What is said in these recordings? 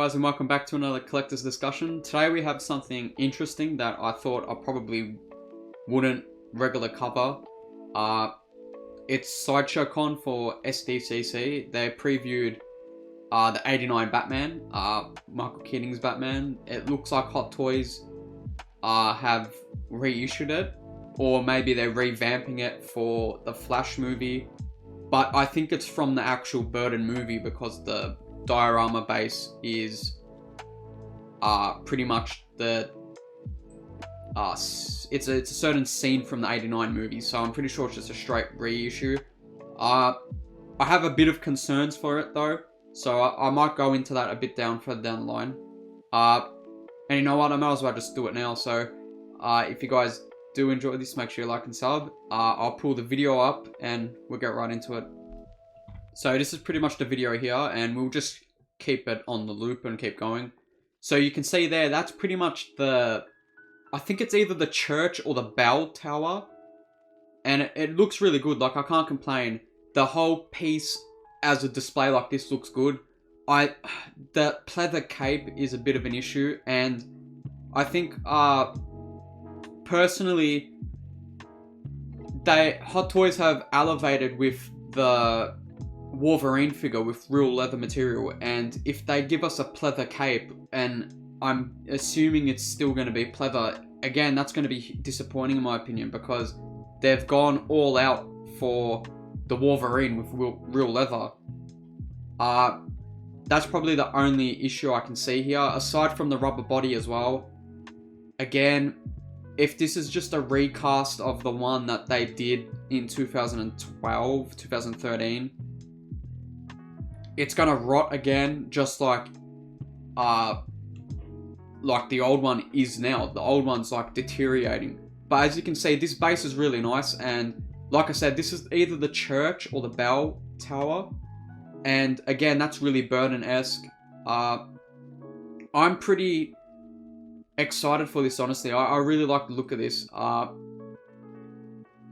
guys, and welcome back to another collector's discussion. Today we have something interesting that I thought I probably wouldn't regular cover. It's SideshowCon for SDCC. They previewed the 89 Batman, Michael Keaton's Batman. It looks like Hot Toys have reissued it, or maybe they're revamping it for the Flash movie. But I think it's from the actual Burton movie because the diorama base is pretty much the it's a certain scene from the 89 movie, so I'm pretty sure it's just a straight reissue. I have a bit of concerns for it though, so I might go into that a bit further down the line. And you know what, I might as well just do it now. So if you guys do enjoy this, make sure you like and sub. I'll pull the video up and we'll get right into it. So this is pretty much the video here, and we'll just keep it on the loop and keep going. So you can see there, that's pretty much the, I think it's either the church or the bell tower. And it looks really good, like I can't complain. The whole piece as a display like this looks good. The pleather cape is a bit of an issue, and I think personally, Hot Toys have elevated with the Wolverine figure with real leather material, and if they give us a pleather cape, and I'm assuming it's still going to be pleather, again, that's going to be disappointing in my opinion, because they've gone all out for the Wolverine with real leather. That's probably the only issue I can see here, aside from the rubber body as well. Again, if this is just a recast of the one that they did in 2012, 2013, it's gonna rot again, just like the old one is now. The old one's like deteriorating. But as you can see, this base is really nice, and like I said, this is either the church or the bell tower. And again, that's really Burton-esque. I'm pretty excited for this, honestly. I really like the look of this.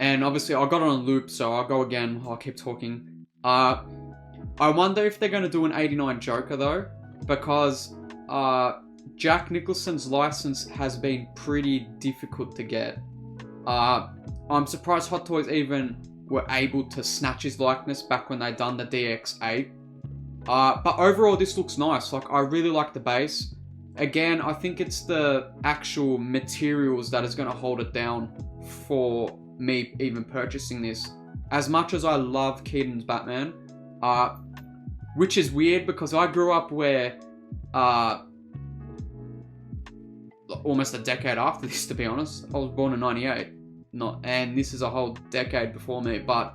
And obviously, I got it on loop, so I'll go again. I'll keep talking. I wonder if they're going to do an 89 Joker, though, because Jack Nicholson's license has been pretty difficult to get. I'm surprised Hot Toys even were able to snatch his likeness back when they done the DX8. But overall, this looks nice. Like, I really like the base. Again, I think it's the actual materials that is going to hold it down for me even purchasing this. As much as I love Keaton's Batman, which is weird because I grew up where almost a decade after this, to be honest. I was born in 98. And this is a whole decade before me, but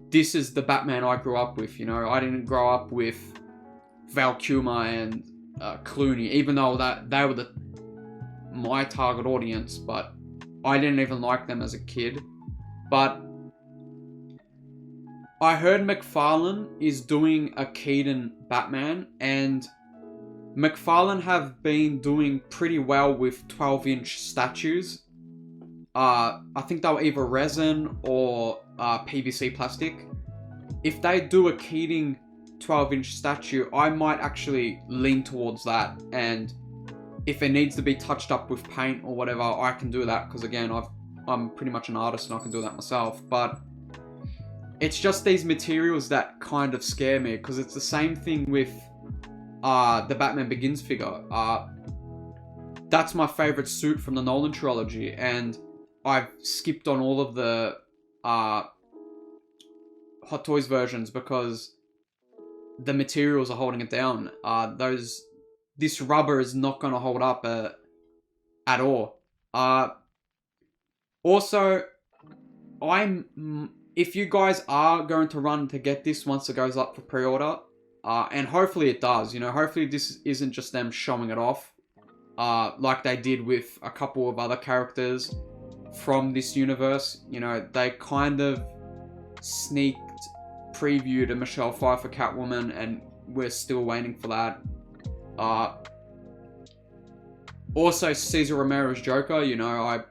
this is the Batman I grew up with, you know. I didn't grow up with Val Kilmer and Clooney, even though they were my target audience, but I didn't even like them as a kid. But I heard McFarlane is doing a Keaton Batman, and McFarlane have been doing pretty well with 12-inch statues. I think they were either resin or PVC plastic. If they do a Keating 12-inch statue, I might actually lean towards that, and if it needs to be touched up with paint or whatever, I can do that, because again, I'm pretty much an artist and I can do that myself. But it's just these materials that kind of scare me, because it's the same thing with the Batman Begins figure. That's my favorite suit from the Nolan trilogy, and I've skipped on all of the Hot Toys versions because the materials are holding it down. This rubber is not going to hold up at all. Also, if you guys are going to run to get this once it goes up for pre-order, and hopefully it does, you know, hopefully this isn't just them showing it off, like they did with a couple of other characters from this universe. You know, they kind of previewed a Michelle Pfeiffer Catwoman, and we're still waiting for that. Also, Cesar Romero's Joker, you know,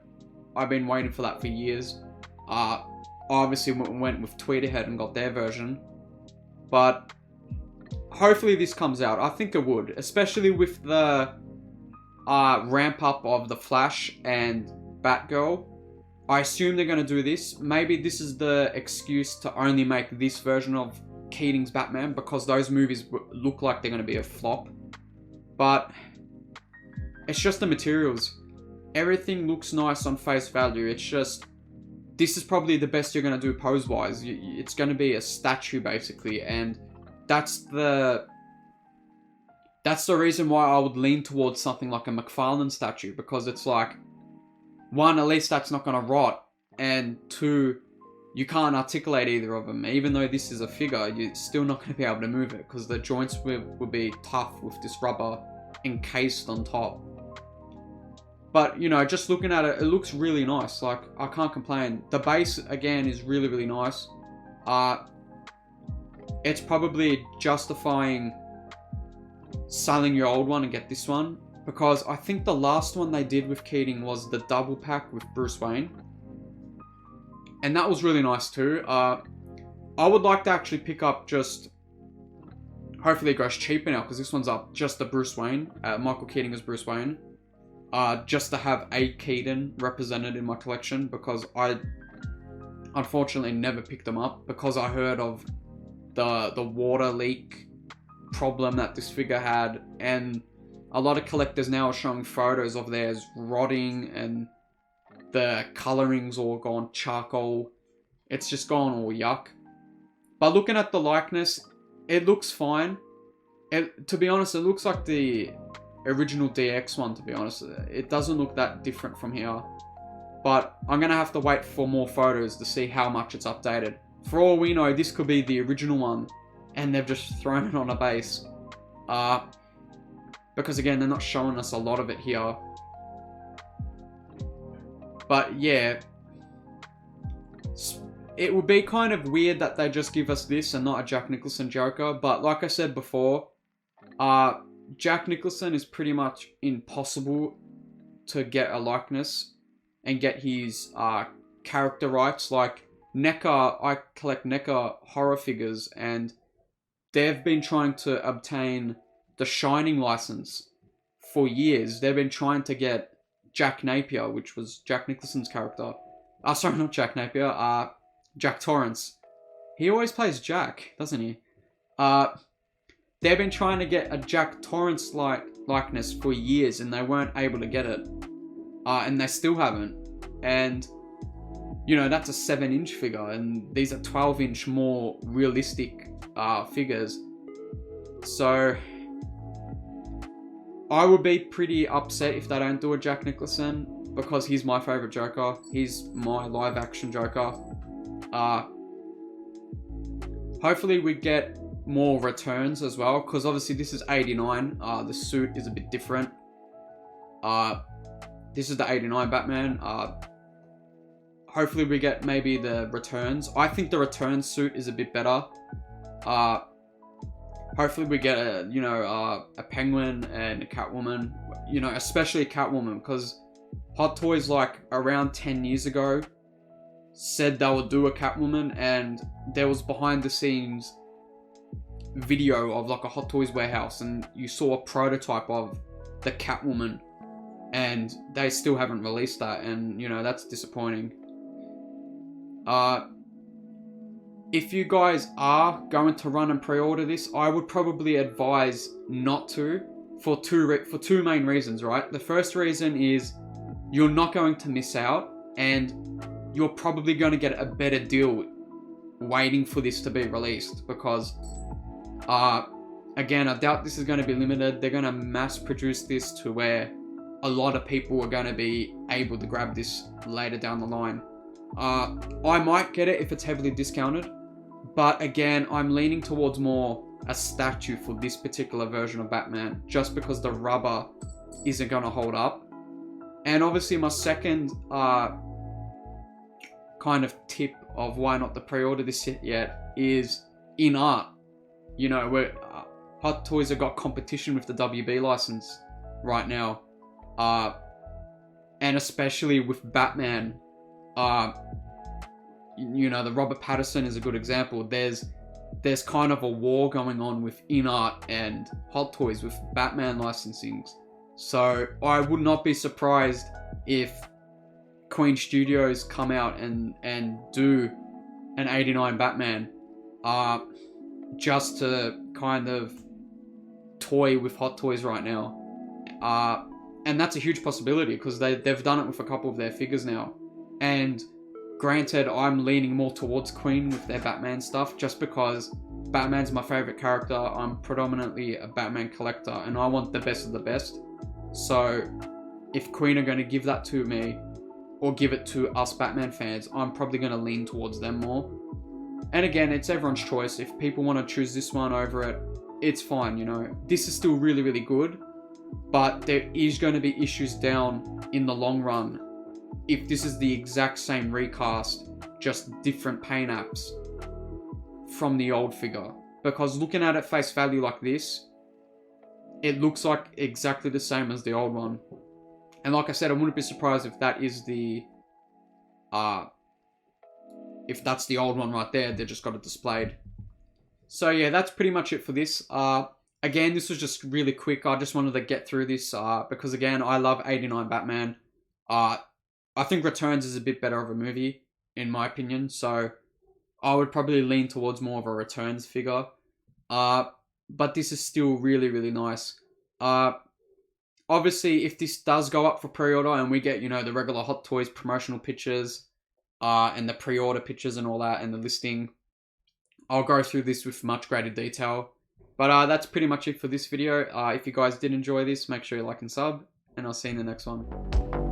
I've been waiting for that for years. Obviously went with Tweeterhead and got their version. But hopefully this comes out. I think it would, especially with the ramp up of the Flash and Batgirl. I assume they're going to do this. Maybe this is the excuse to only make this version of Keating's Batman, because those movies look like they're going to be a flop. But it's just the materials. Everything looks nice on face value. It's just, this is probably the best you're going to do pose-wise. It's going to be a statue, basically, and that's the reason why I would lean towards something like a McFarlane statue, because it's like, one, at least that's not going to rot, and two, you can't articulate either of them. Even though this is a figure, you're still not going to be able to move it, because the joints will be tough with this rubber encased on top. But, you know, just looking at it, it looks really nice. Like, I can't complain. The base, again, is really, really nice. It's probably justifying selling your old one and get this one, because I think the last one they did with Keating was the double pack with Bruce Wayne, and that was really nice too. I would like to actually pick up just, hopefully it goes cheaper now, because this one's up just the Bruce Wayne, Michael Keating as Bruce Wayne, just to have a Keaton represented in my collection, because I unfortunately never picked them up, because I heard of the water leak problem that this figure had, and a lot of collectors now are showing photos of theirs rotting and the coloring's all gone charcoal. It's just gone all yuck. But looking at the likeness, it looks fine. To be honest, it looks like the original DX one, to be honest. It doesn't look that different from here. But I'm going to have to wait for more photos to see how much it's updated. For all we know, this could be the original one, and they've just thrown it on a base. Because again, they're not showing us a lot of it here. But yeah, it would be kind of weird that they just give us this and not a Jack Nicholson Joker. But like I said before, Jack Nicholson is pretty much impossible to get a likeness and get his character rights. Like NECA, I collect NECA horror figures, and they've been trying to obtain the Shining license for years. They've been trying to get Jack Napier, which was Jack Nicholson's character. Sorry, not Jack Napier. Jack Torrance. He always plays Jack, doesn't he? They've been trying to get a Jack Torrance likeness for years, and they weren't able to get it. And they still haven't. And, you know, that's a 7-inch figure, and these are 12-inch more realistic figures. So I would be pretty upset if they don't do a Jack Nicholson, because he's my favourite Joker. He's my live action Joker. Hopefully we get more returns as well, because obviously this is 89. The suit is a bit different. This is the 89 Batman. Hopefully we get maybe the returns. I think the return suit is a bit better. Hopefully we get a Penguin and a Catwoman, you know, especially Catwoman, because Hot Toys, like, around 10 years ago said they would do a Catwoman, and there was behind the scenes video of like a Hot Toys warehouse, and you saw a prototype of the Catwoman, and they still haven't released that, and, you know, that's disappointing. If you guys are going to run and pre-order this, I would probably advise not to, for two main reasons, right? The first reason is you're not going to miss out, and you're probably going to get a better deal waiting for this to be released, because again, I doubt this is going to be limited. They're going to mass produce this to where a lot of people are going to be able to grab this later down the line. I might get it if it's heavily discounted, but again, I'm leaning towards more a statue for this particular version of Batman, just because the rubber isn't going to hold up. And obviously my second kind of tip of why not to pre-order this yet is in art. You know, where Hot Toys have got competition with the WB license right now, and especially with Batman. You know, the Robert Pattinson is a good example. There's there's kind of a war going on with InArt and Hot Toys with Batman licensings. So I would not be surprised if Queen Studios come out and do an 89 Batman just to kind of toy with Hot Toys right now. And that's a huge possibility because they've done it with a couple of their figures now. And granted, I'm leaning more towards Queen with their Batman stuff just because Batman's my favorite character. I'm predominantly a Batman collector and I want the best of the best. So if Queen are going to give that to me or give it to us Batman fans, I'm probably going to lean towards them more. And again, it's everyone's choice. If people want to choose this one over it, it's fine, you know. This is still really, really good, but there is going to be issues down in the long run if this is the exact same recast, just different paint apps from the old figure. Because looking at it face value like this, it looks like exactly the same as the old one. And like I said, I wouldn't be surprised if that is the if that's the old one right there. They just got it displayed. So yeah, that's pretty much it for this. Again, this was just really quick. I just wanted to get through this because again, I love 89 Batman. I think Returns is a bit better of a movie, in my opinion. So I would probably lean towards more of a Returns figure. But this is still really, really nice. Obviously, if this does go up for pre-order and we get, you know, the regular Hot Toys promotional pictures, and the pre-order pictures and all that, and the listing, I'll go through this with much greater detail. But that's pretty much it for this video. If you guys did enjoy this, make sure you like and sub, and I'll see you in the next one.